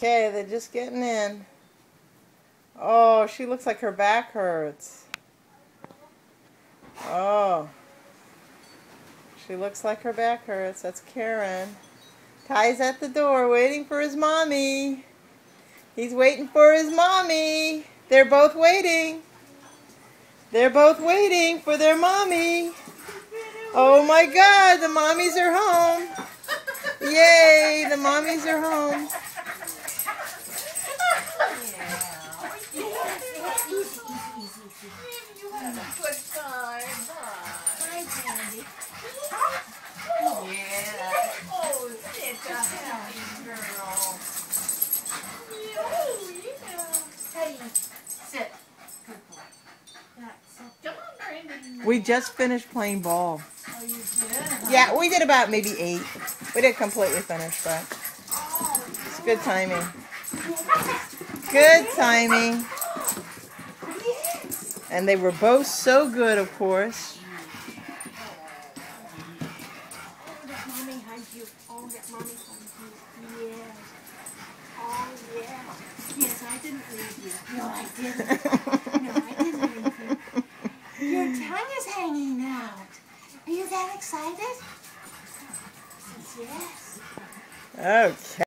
Okay, they're just getting in. Oh, she looks like her back hurts. Oh. She looks like her back hurts. That's Karen. Ty's at the door waiting for his mommy. He's waiting for his mommy. They're both waiting. They're both waiting for their mommy. Oh my God, the mommies are home. Yay, the mommies are home. You had a good time. Hi, Candy. Yeah. Oh, such a happy girl. Oh, yeah. Hey, sit. Good boy. Come on, Brandon. We just finished playing ball. Oh, you did? Huh? Yeah, we did about maybe 8. We didn't completely finish, but it's good timing. Good timing. And they were both so good, of course. Let Mommy hug you. Oh, let Mommy hug you. Yes. Oh, yes. Yes, I didn't leave you. No, I didn't. No, I didn't leave you. Your tongue is hanging out. Are you that excited? Yes. Okay.